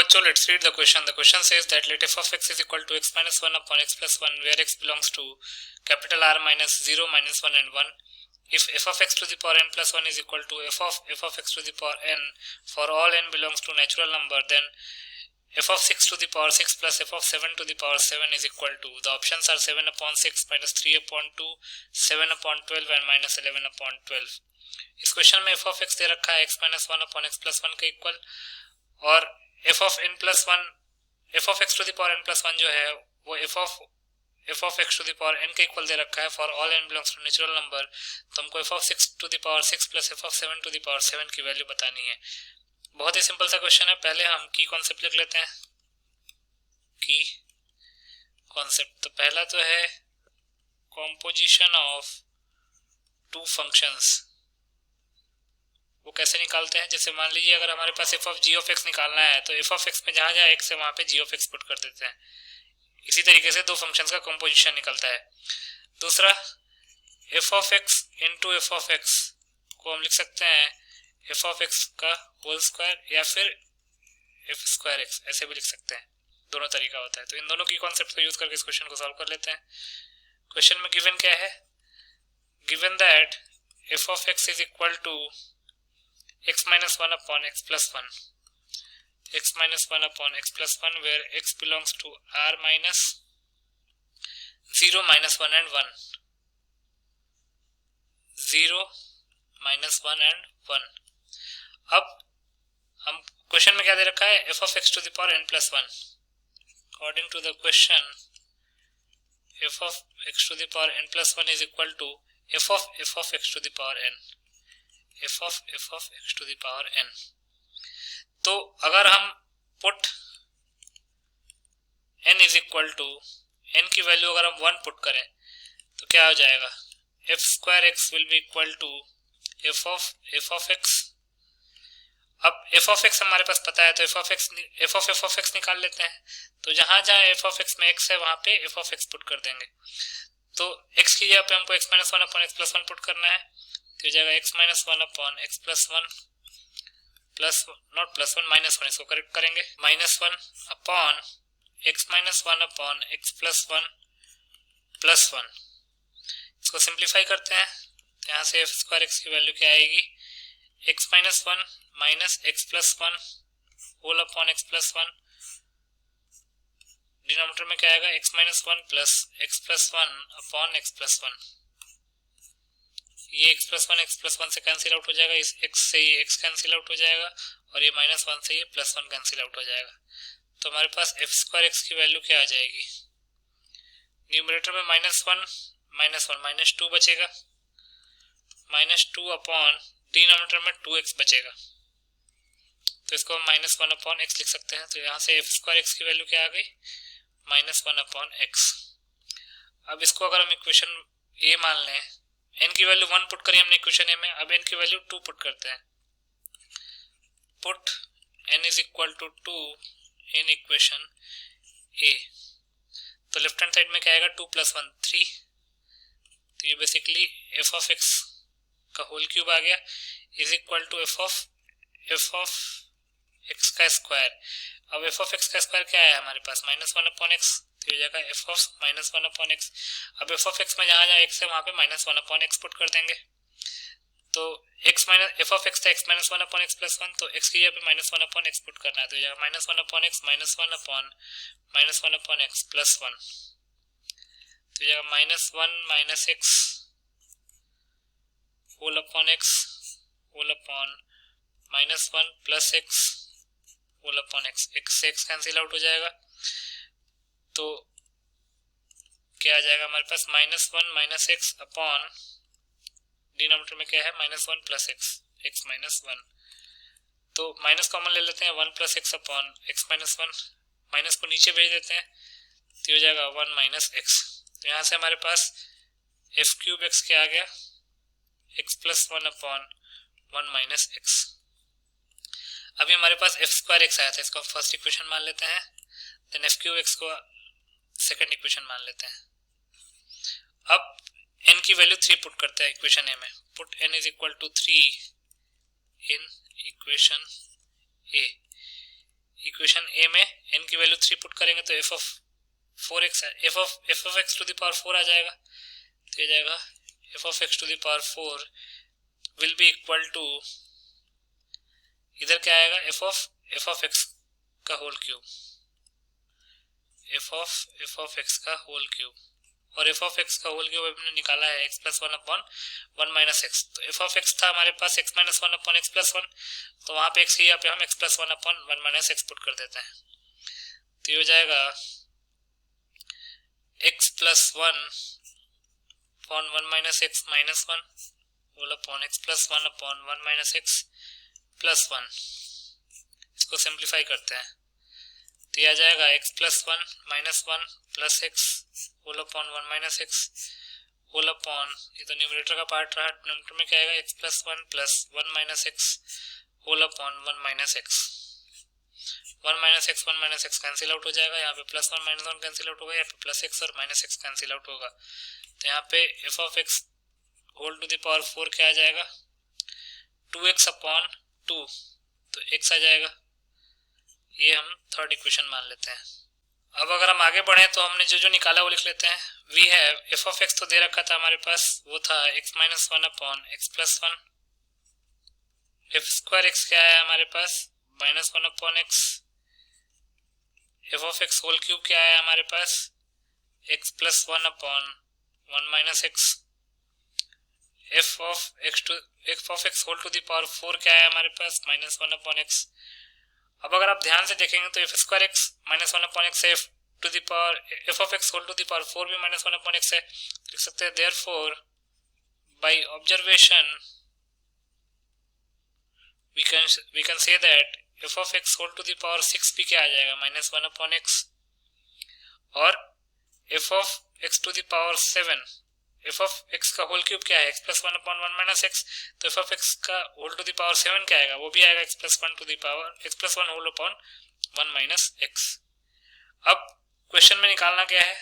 So let's read the question. The question says that let f of x is equal to x minus 1 upon x plus 1 where x belongs to capital R minus 0 minus 1 and 1. If f of x to the power n plus 1 is equal to f of x to the power n for all n belongs to natural number, then f of 6 to the power 6 plus f of 7 to the power 7 is equal to, the options are 7 upon 6 minus 3 upon 2, 7 upon 12 and minus 11 upon 12. इस question में f of x दे रखा है x minus 1 upon x plus 1 के equal, और f of n plus 1 f of x to the power n plus 1 जो है वो f of x to the power n के इक्वल दे रखा है for all n belongs to natural number. तो हमको f of 6 to the power 6 plus f of 7 to the power 7 की वैल्यू बतानी है. बहुत ही सिंपल सा क्वेश्चन है. पहले हम की कॉन्सेप्ट लिख लेते हैं. की कॉन्सेप्ट तो पहला तो है कॉम्पोजिशन ऑफ टू फंक्शंस. वो कैसे निकालते हैं, जैसे मान लीजिए अगर हमारे पास f of g of x निकालना है तो f of x में जहां जहां x है वहां पे g of x पुट कर देते हैं. इसी तरीके से दो फंक्शंस का कॉम्पोजिशन निकलता है. दूसरा f of x into f of x को हम लिख सकते हैं f of x का होल स्क्वायर या फिर f स्क्वायर x, ऐसे भी लिख सकते हैं. दोनों तरीका होता है. तो इन दोनों की कॉन्सेप्ट को यूज करके इस क्वेश्चन को सॉल्व कर लेते हैं. क्वेश्चन में गिवन क्या है, given that f of x is equal to x minus 1 upon x plus 1, x minus 1 upon x plus 1 where x belongs to R minus 0 minus 1 and 1, 0 minus 1 and 1. अब हम question में क्या दे रखा है, f of x to the power n plus 1. According to the question, f of x to the power n plus 1 is equal to f of x to the power n, f of x to the power n. तो अगर हम put n is equal to n की value अगर हम 1 put करें तो क्या हो जाएगा, f square x will be equal to f of x. अब f of x हमारे पास पता है तो f of x निकाल लेते हैं. तो जहां जहां f of x में x है वहां पे f of x पुट कर देंगे. तो x की जगह पे हमको x minus 1 upon x plus 1 put करना है. तो जाएगा x minus 1 upon x plus 1 plus not plus 1 minus 1, इसको करेक्ट करेंगे. Minus 1 upon x minus 1 upon x plus 1 plus 1. इसको सिंप्लीफाई करते हैं तो यहाँ से f स्क्वायर x की वैल्यू क्या आएगी, x minus 1 minus x plus 1 whole upon x plus 1. Denominator में क्या आएगा, x minus 1 plus x plus 1 upon x plus 1. ये x plus 1 से कैंसिल आउट हो जाएगा, इस x से ये x कैंसिल आउट हो जाएगा और ये माइनस 1 से ये प्लस 1 कैंसिल आउट हो जाएगा. तो हमारे पास f स्क्वायर x की वैल्यू क्या आ जाएगी, न्यूमरेटर में माइनस 1 माइनस 2 बचेगा, माइनस 2 अपॉन डिनोमिनेटर में 2x बचेगा. तो इसको हम माइनस 1 अपॉन x लिख सकते हैं. तो यहाँ से f स्क्वायर x की वैल्यू क्या आ गई, माइनस 1 अपॉन x. अब इसको अगर हम इक्वेशन ए मान लें, n की वैल्यू 1 पुट करी हमने इक्वेशन ए में, अब n की वैल्यू 2 पुट करते हैं. Put n is equal to 2 in equation A. तो लेफ्ट हैंड साइड में क्या आएगा, 2 प्लस 1 3. तो ये बेसिकली f of x का होल क्यूब आ गया is equal to f of x का स्क्वायर. अब f of x का स्क्वायर क्या है हमारे पास, माइनस 1 अपॉन x. तो ये जाएगा f of minus 1 upon x. अब f of x में जहां जहां x है वहां पे माइनस 1 अपॉन x पुट कर देंगे. तो f of x था x minus 1 upon x plus 1, तो x की जगह पे माइनस 1 अपॉन x पुट करना है. तो ये जाएगा minus 1 upon x minus 1 upon minus 1 upon x plus 1. तो ये जाएगा minus 1 minus x whole upon x whole upon minus 1 plus x whole upon x. x से x कैंसिल आउट हो जाएगा. तो क्या आ जाएगा हमारे पास, minus 1 minus x upon denominator में क्या है, माइनस 1 प्लस x माइनस 1. तो माइनस कॉमन ले लेते हैं, 1 plus x upon x minus 1. Minus को नीचे भेज देते हैं तो हो जाएगा 1 माइनस x. तो यहाँ से हमारे पास f क्यूब x क्या आ गया, x plus 1 upon 1 minus x. अभी हमारे पास f स्क्वायर x आया था, इसको फर्स्ट इक्वेशन मान लेते हैं. देन f क्यूब x को सेकंड इक्वेशन मान लेते हैं. अब n की वैल्यू 3 पुट करते हैं इक्वेशन ए में. Put n is equal to 3 in equation A. Equation A में n की वैल्यू 3 पुट करेंगे तो f of 4x f of x to the power 4 आ जाएगा। तो ये जाएगा f of x to the power 4 will be equal to, इधर क्या आएगा, f ऑफ x का whole cube, f of x का होल क्यूब, और f ऑफ x का होल क्यूब हमने निकाला है x plus 1 upon 1 minus X. तो f ऑफ x था हमारे पास x minus 1 upon x plus 1, तो वहाँ पे x, यहाँ पे हम x plus 1 upon 1 minus X put कर देते हैं। तो ये हो जाएगा x plus 1 upon 1 minus X minus 1 whole upon x plus 1 upon 1 minus X plus 1। इसको सिंप्लीफाई करते हैं तो यह आ जाएगा x plus 1 minus 1 plus X whole upon 1 minus X whole upon, ये तो न्यूमरेटर का पार्ट रहा, डिनोमिनेटर में क्या आएगा, x plus 1 plus 1 minus X whole upon 1 minus X. 1 minus X cancel out हो जाएगा, यहाँ पे प्लस 1 माइनस 1 कैंसिल आउट होगा, यहाँ पे प्लस एक्स और माइनस एक्स कैंसिल आउट होगा। तो यहाँ पे f of x whole to the power 4 क्या आ जाएगा, 2x अपॉन 2, तो x आ जाएगा। ये हम थर्ड इक्वेशन मान लेते हैं। अब अगर हम आगे बढ़े तो हमने जो निकाला वो लिख लेते हैं। We have f of x तो दे रखा था हमारे पास, वो था x minus 1 upon x plus 1, F square x क्या है हमारे पास, minus 1 upon x, f of x whole cube क्या है हमारे पास, x plus 1 upon 1 minus X, f of x whole to the power 4 क्या है हमारे पास, माइनस 1 अपॉन x। अब अगर आप ध्यान से देखेंगे तो F square X minus 1 upon X, F to the power F of X whole to the power 4 भी माइनस 1 अपॉन एक्स है, लिख सकते हैं therefore by observation we can say that F of X whole to the power 6 भी क्या आ जाएगा, minus 1 upon X, और F of X to the power 7, F of X का होल क्यूब क्या है, X plus 1 upon 1 minus X, तो F of X का होल टू द पावर 7 क्या आएगा, वो भी आएगा X plus 1 to the power X plus 1 whole upon 1 minus X. अब क्वेश्चन में निकालना क्या है,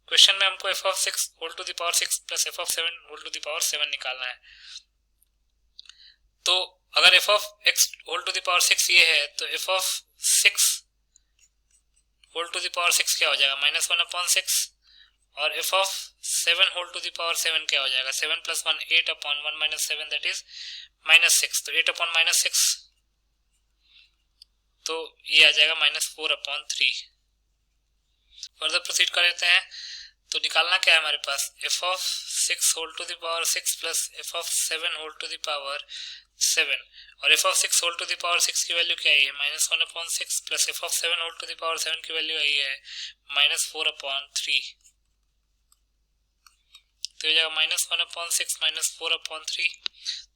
क्वेश्चन में हमको F of 6 whole to the power 6 plus F of 7 whole to the power 7 निकालना है। तो अगर F of X whole to the power 6 ये है, तो F of 6 whole to the power 6 क्या हो जाएगा, माइनस 1 अपॉन 6, और F of 7 whole to the power 7 क्या हो जाएगा, 7 plus 1 8 upon 1 minus 7 that is minus 6, तो 8 अपॉन माइनस 6, तो ये आ जाएगा माइनस 4 अपॉन 3। फर्दर प्रोसीड कर लेते हैं। तो निकालना क्या है हमारे पास, F of 6 whole to the power 6 plus F of 7 whole to the power 7, और F of 6 whole to the power 6 की वैल्यू क्या आई है, minus 1 upon 6 plus F of 7 whole to the power 7 की वैल्यू आई है माइनस 4 अपॉन 3, तो हो जाएगा माइनस 1 अपॉन 6 माइनस 4 अपॉन 3,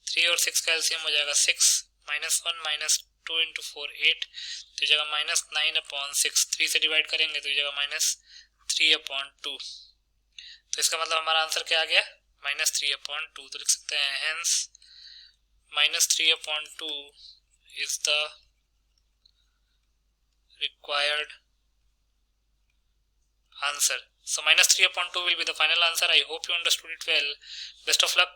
3 और 6 का एलसीएम हो जाएगा 6, माइनस 1 माइनस 2 इंटू 4 8, तो हो जाएगा माइनस 9 अपॉन 6, 3 से डिवाइड करेंगे तो हो जाएगा माइनस 3 अपॉन 2। तो इसका मतलब हमारा आंसर क्या आ गया, माइनस 3 अपॉन 2। तो लिख सकते हैं hence minus 3 upon 2 is the required answer. So minus 3 upon 2 will be the final answer. I hope you understood it well. Best of luck.